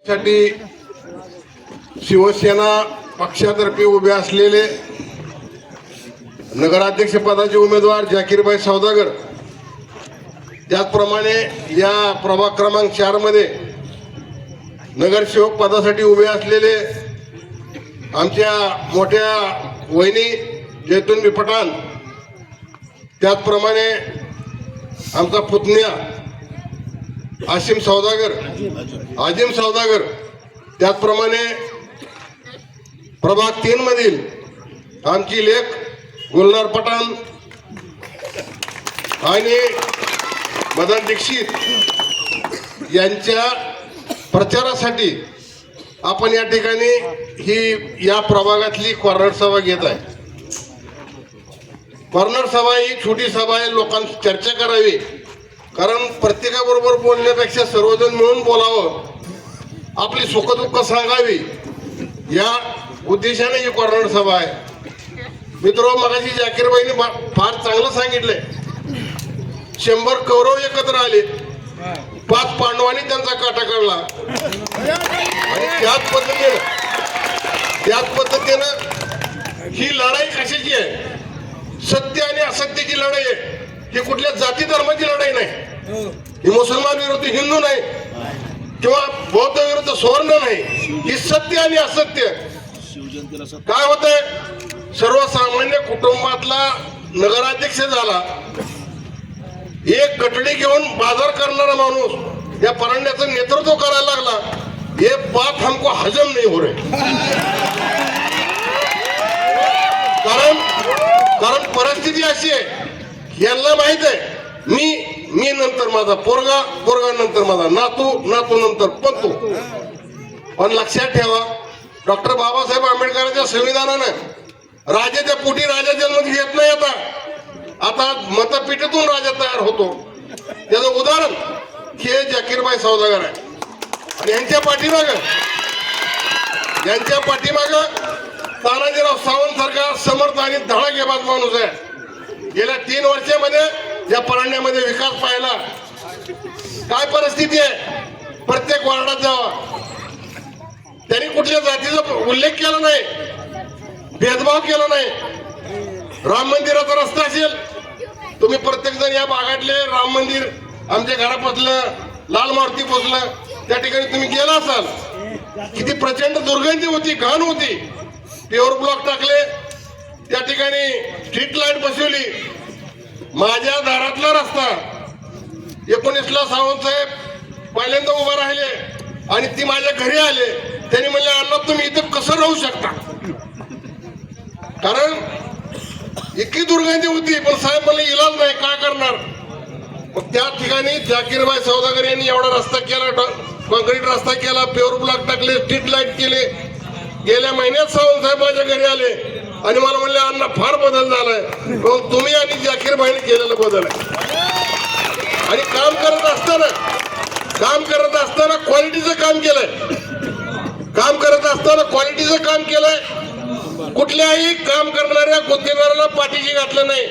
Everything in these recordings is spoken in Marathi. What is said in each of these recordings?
साठी शिवसेना पक्षातर्फे उभे असलेले नगराध्यक्ष पदाचे उमेदवार जाकीरभाई सौदागर, त्याचप्रमाणे या प्रभाग क्रमांक 4 मध्ये नगरसेवक पदासाठी उभे असलेले आमच्या मोठ्या वहिनी जैतून पठाण, त्याचप्रमाणे आमचा पुतण्या आसिम सौदागर, त्याचप्रमाणे प्रभाग 3 मधील आमची लेक गुलनार पठाण आणि मदन दीक्षित यांच्या प्रचारासाठी आपण या ठिकाणी ही या प्रभागातली कॉर्नर सभा घेत आहे. कॉर्नर सभा ही छोटी सभा आहे, लोकांची चर्चा करावी, कारण प्रत्येकाबरोबर बोलण्यापेक्षा सर्वजण मिळून बोलावं, आपली सुखदुःख सांगावी या उद्देशाने ही कॉर्नर सभा आहे. मित्र, मगाशी जाकीरबाईने फार चांगलं सांगितलंय. 100 कौरव एकत्र आले, 5 पांडवांनी त्यांचा काटा काढला आणि त्याच पद्धतीनं ही लढाई कशाची आहे? सत्य आणि असत्याची लढाई आहे. ही कुठल्या जाती धर्माची लढाई नाही, ही मुसलमान विरुद्ध हिंदू नाही किंवा बौद्ध विरुद्ध सवर्ण नाही, ही सत्य आणि असत्य. काय होतंय? सर्वसामान्य कुटुंबातला नगराध्यक्ष झाला, एक गटडी घेऊन बाजार करणारा माणूस या परांड्याचं नेतृत्व करायला लागला. ये बात हमको हजम नहीं हो रही. कारण परिस्थिती अशी आहे, यांना माहित आहे मी नंतर माझा पोरगा नंतर माझा नातू नंतर पंतू. पण लक्षात ठेवा, डॉक्टर बाबासाहेब आंबेडकरांच्या संविधानानं राजाच्या पोटी राजा जन्म घेत नाही. आता मतपेटीतून राजा तयार होतो. त्याचं उदाहरण हे जाकीरभाई सौदागर आहे. आणि यांच्या पाठीमाग तानाजीराव सावंत सारखा समर्थ आणि धडाकेबाज माणूस आहे. गेल्या 3 वर्षामध्ये या परांड्यामध्ये विकास पाहिला. काय परिस्थिती आहे? प्रत्येक वार्डात जावा, त्यांनी कुठल्या जातीचा उल्लेख केला नाही, भेदभाव केला नाही. राम मंदिराचा रस्ता असेल, तुम्ही प्रत्येक जण या भागातले राम मंदिर आमच्या घरापासलं लाल मारुती पोचलं त्या ठिकाणी तुम्ही गेला असाल, किती प्रचंड दुर्गंधी होती, घाण होती. पेवर ब्लॉक टाकले, त्या ठिकाणी स्ट्रीट लाईट बसवली. माझ्या दारातला रस्ता 19ला सावंत साहेब पहिल्यांदा उभा राहिले आणि ती माझ्या घरी आले. त्यांनी म्हणले, अण्णा तुम्ही इथं कसं राहू शकता? कारण इतकी दुर्गंधी होती. पण साहेब मला इलाज नाही, काय करणार? मग त्या ठिकाणी जाकीरभाई सौदागर यांनी एवढा रस्ता केला, कॉन्क्रीट रस्ता केला, पेवर ब्लॉक टाकले, स्ट्रीट लाईट केले. गेल्या महिन्यात सावंत साहेब माझ्या घरी आले आणि मला म्हणले, अण्णा फार बदल झालाय. मग तुम्ही आणि जाकीरभाईने केलेला बदल आहे. आणि काम करत असताना क्वालिटीचं काम केलंय. कुठल्याही काम करणाऱ्या गुत्तेदाराला पाठीशी घातलं नाही.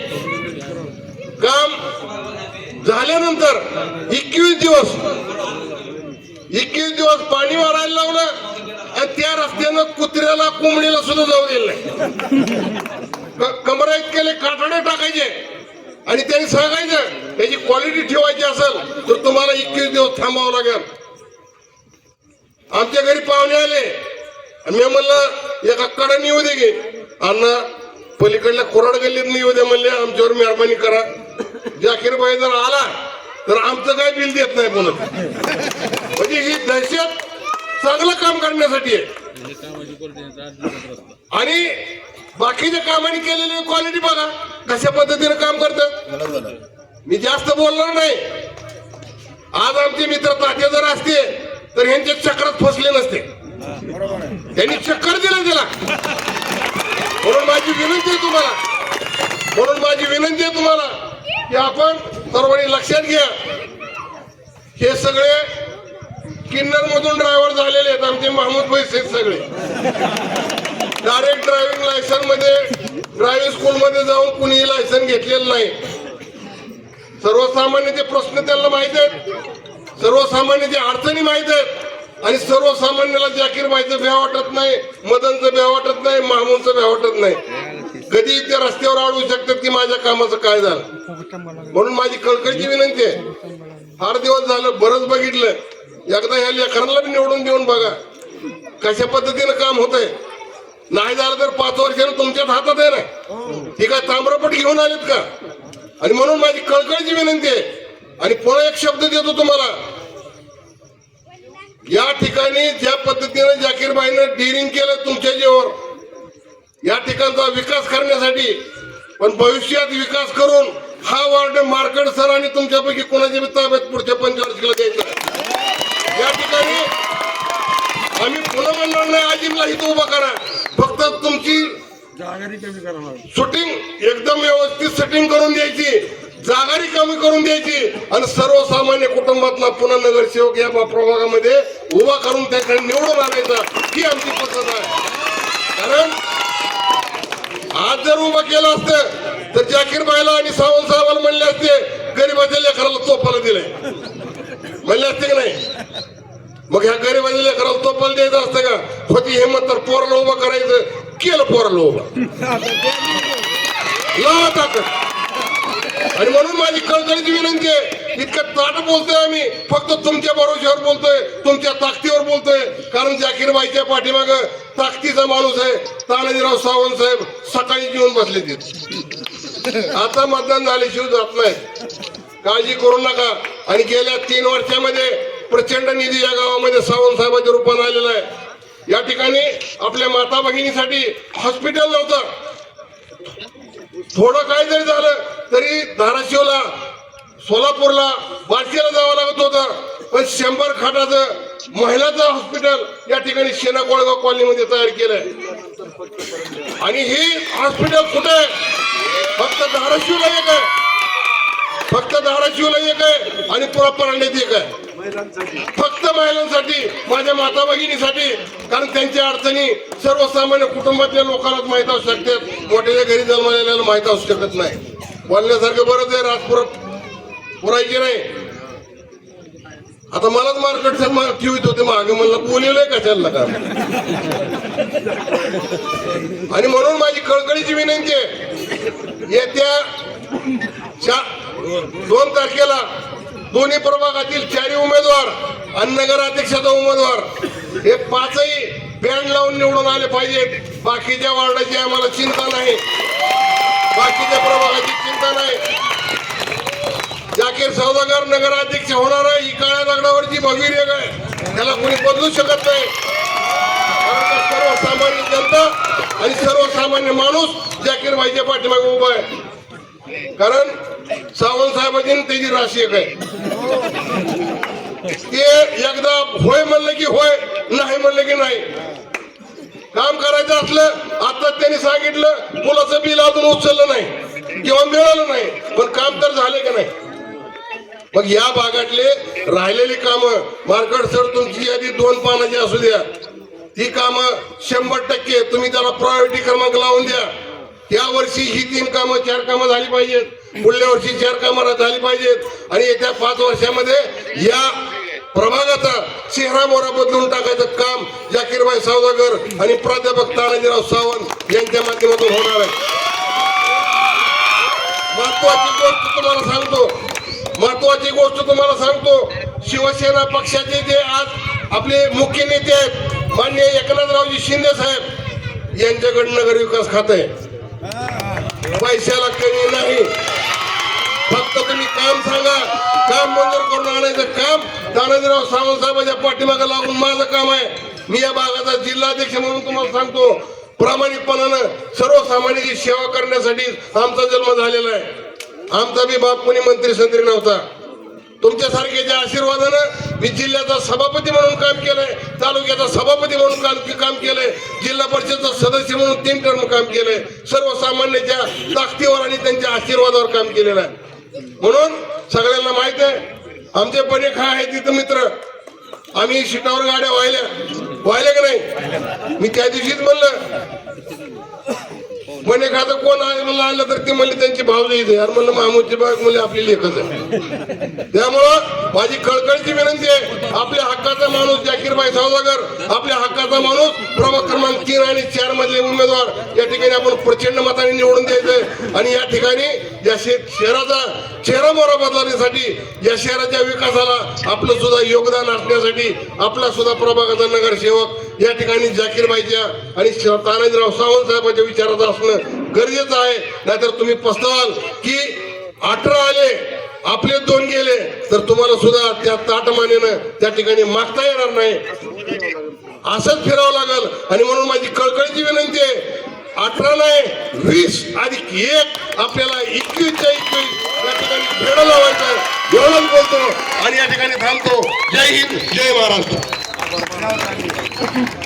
काम झाल्यानंतर 21 दिवस पाणी मारायला लावलं आणि त्या रस्त्यानं कुत्र्याला कोंबडीला सुद्धा जाऊ दिलं नाही. कमरा इतकेले काठडे टाकायचे आणि त्यांनी सांगायचं, त्याची क्वालिटी ठेवायची असेल तर तुम्हाला 21 दिवस थांबावं लागेल. आमच्या घरी पाहुणे आले आणि मी म्हणलं, एका कडाने येऊ दे गे अण्णा, पलीकडल्या कोराड गल्लीत येऊ दे म्हणले, आमच्यावर मेहरबानी करा. जाकीरभाई जर आला तर आमचं काय बिल देत नाही म्हणत. म्हणजे ही दहशत चांगलं काम करण्यासाठी आहे. आणि बाकीच्या कामाने केलेली क्वालिटी बघा कशा पद्धतीने काम करतात. मी जास्त बोलणार नाही. आज आमचे मित्र तात्या जर असते तर ह्यांच्या चक्रात फसले नसते. त्यांनी चक्कर दिला त्याला. म्हणून माझी विनंती आहे तुम्हाला की आपण सर्वांनी लक्षात घ्या, हे सगळे किन्नर मधून ड्रायव्हर झालेले आहेत. आमचे महमूद भाई सगळे डायरेक्ट ड्रायव्हिंग लायसन मध्ये, ड्रायव्हिंग स्कूल मध्ये जाऊन कुणीही लायसन घेतलेलं नाही. सर्वसामान्याचे प्रश्न त्यांना माहित आहेत, सर्वसामान्याच्या अडचणी माहित आहेत. आणि सर्वसामान्याला जाकीरबाईचं भ्या वाटत नाही, मदनचं भ्या वाटत नाही, मामूनचं भ्या वाटत नाही. कधी ते रस्त्यावर अडवू शकतात की माझ्या कामाचं काय झालं. म्हणून माझी कळकळीची विनंती आहे, फार दिवस झालं बरंच बघितलं, एकदा ह्या लेकरांना बी निवडून देऊन बघा कशा पद्धतीनं काम होतंय. नाही झालं तर 5 वर्षानं तुमच्याच हातात आहे ना. ती काय ताम्रपट घेऊन आलेत का. आणि म्हणून माझी कळकळीची विनंती आहे. आणि पुन्हा एक शब्द देतो तुम्हाला, या ठिकाणी ज्या पद्धतीनं जाकीरबाईनं डिरिंग केलं तुमच्या जीवावर, या ठिकाणचा विकास करण्यासाठी, पण भविष्यात विकास करून हा वार्ड मार्केट सर आणि तुमच्यापैकी कोणाच्या ताब्यात पुढच्या पंचवर्षीला द्यायचा. या ठिकाणी आम्ही पुन्हा म्हणणार नाही आजीमला इथं उभा करा, फक्त तुमची शूटिंग एकदम व्यवस्थित सेटिंग करून द्यायची, जागारी कमी करून द्यायची आणि सर्वसामान्य कुटुंबातला पुन्हा नगरसेवक या प्रभागामध्ये उभा करून त्याकडे निवडून आणायचा, ही आमची पद्धत आहे. कारण आज जर उभं केलं असतं तर जाकीरबाईला आणि सावंत साहेबाला म्हणले असते गरीबाच्या लेकराला तोपाला दिलंय म्हणले असते की नाही. मग ह्या गरीबाच्या लेकराला तोपाला द्यायचं असतं का. होती हिंमत तर पोराला उभं करायचं, केलं पोराला उभं लावा ताकद. आणि म्हणून माझी कळकळीची विनंती आहे, इतकं ताट बोलतोय आम्ही, फक्त तुमच्या भरोश्यावर बोलतोय, तुमच्या ताकदीवर बोलतोय. कारण जाकीरबाईच्या पाठीमाग ताकदीचा माणूस आहे तानाजीराव सावंत साहेब, सकाळी येऊन बसले तिथे. आता मतदान झाल्याशिवाय जात नाही, काळजी करू नका. आणि गेल्या 3 वर्षामध्ये प्रचंड निधी या गावामध्ये सावंत साहेबांच्या रूपाने आलेला आहे. या ठिकाणी आपल्या माता भगिनीसाठी हॉस्पिटल नव्हतं, थोडं काय जरी झालं तरी धाराशिवला, सोलापूरला, बार्शीला जावं लागत होतं. पण 100 खाटाचं महिलाचं हॉस्पिटल या ठिकाणी शेना कोळगाव कॉलनीमध्ये तयार केलंय. आणि ही हॉस्पिटल कुठे आहे, फक्त धाराशिवला एक आहे, फक्त धाराशिवला एक आहे आणि पुरा परांड्यात एक आहे, फक्त महिलांसाठी, माझ्या माता भगिनीसाठी. कारण त्यांच्या अडचणी सर्वसामान्य कुटुंबातल्या लोकांनाच माहीत असू शकतात, मोठ्याच्या घरी जन्मलेल्याला माहीत असू शकत नाही. बोलण्यासारखं बरंच आहे, राजपुरात पुरायचे नाही. आता मलाच मार्केट ठेवित होते मागे, म्हणलं बोलवलंय कशाला का. आणि म्हणून माझी कळकळीची विनंती आहे, येत्या 2 तारखेला दोन्ही प्रभागातील 4 उमेदवार आणि नगराध्यक्षाचा उमेदवार हे 5ही बँड लावून निवडून आले पाहिजेत. बाकीच्या वार्डाची आम्हाला चिंता नाही, बाकीच्या प्रभागाची चिंता नाही. जाकीर सौदागर नगराध्यक्ष होणार आहे, ही काळ्या दगडावरची भगवी रेग आहे, त्याला कोणी बदलू शकत नाही. कारण सर्वसामान्य जनता आणि सर्वसामान्य माणूस जाकीरबाईच्या पाठीमागे उभा आहे. कारण सावंत साहेबांची त्याची राशी एक आहे, ते एकदा होय म्हणलं की होय, नाही म्हणलं की नाही. काम करायचं असलं, आता त्यांनी सांगितलं पुलाचं बिल अजून उचललं नाही किंवा मिळालं नाही, पण काम तर झाले का नाही. मग या भागातले राहिलेली कामं, मार्केट सर तुमची यादी 2 पानाची असू द्या, ती कामं 100% तुम्ही त्याला प्रायोरिटी क्रमांक लावून द्या. या वर्षी ही 3 कामं 4 कामं झाली पाहिजेत, पुढल्या वर्षी 4 कामं झाली पाहिजेत. आणि येत्या 5 वर्षामध्ये या प्रभागाचा चेहरा मोहरा बदलून टाकायचं काम जाकीरबाई सौदागर आणि प्राध्यापक तानाजीराव सावंत यांच्या माध्यमातून होणार आहे. महत्वाची गोष्ट तुम्हाला सांगतो, शिवसेना पक्षाचे जे आज आपले मुख्य नेते आहेत माननीय एकनाथरावजी शिंदे साहेब, यांच्याकडे नगर विकास खातं आहे. पैशाला कमी नाही, फक्त तुम्ही काम सांगा, काम मंजूर करून आणायचं काम तानाजीराव सावंत साहेबांच्या पाठीमागे लागून माझं काम आहे. मी या भागाचा जिल्हाध्यक्ष म्हणून तुम्हाला सांगतो, प्रामाणिकपणानं सर्वसामान्यांची सेवा करण्यासाठी आमचा जन्म झालेला आहे. आमचा बी बाप कोणी मंत्री संत्री नव्हता. तुमच्यासारख्याच्या आशीर्वादानं मी जिल्ह्याचा सभापती म्हणून काम केलंय, तालुक्याचा सभापती म्हणून काम केलंय, जिल्हा परिषदचा सदस्य म्हणून 3 टर्म काम केलंय. सर्वसामान्यांच्या ताकदीवर आणि त्यांच्या आशीर्वादावर काम केलेलं आहे. म्हणून सगळ्यांना माहित आहे, आमचे बने खा आहे तिथं मित्र, आम्ही शिटावर गाड्या वाहिल्या का नाही. मी त्या दिवशीच म्हणलं पण एखादं कोण आणलं तर ते म्हणले त्यांची भावजई इथे यार, म्हणलं मामूची बाग म्हणजे आपली लेखच आहे. त्यामुळं माझी कळकळीची विनंती आहे, आपल्या हक्काचा माणूस जाकीरभाई सौदागर, आपल्या हक्काचा माणूस प्रभाग क्रमांक 3 आणि 4 मधले उमेदवार या ठिकाणी आपण प्रचंड मताने निवडून द्यायचंय. आणि या ठिकाणी या शहराचा चेहरा मोहरा बदलण्यासाठी, या शहराच्या विकासाला आपलं सुद्धा योगदान असण्यासाठी आपला सुद्धा प्रभागाचा नगरसेवक या ठिकाणी जाकीरबाईच्या आणि तानाजीराव सावंत साहेबांच्या विचारात असणं गरजेचं आहे. नाहीतर तुम्ही पस्तावाल की 18 आले आपले 2 गेले तर तुम्हाला सुद्धा त्या ताटमानेनं त्या ठिकाणी मागता येणार नाही, असंच फिरावं लागल. आणि म्हणून माझी कळकळीची विनंती आहे, 18 नाही 20 अधिक 1 आपल्याला 21च्या 21 या ठिकाणी फेडं लावायचं. एवढंच बोलतो आणि या ठिकाणी थांबतो. जय हिंद, जय महाराष्ट्र.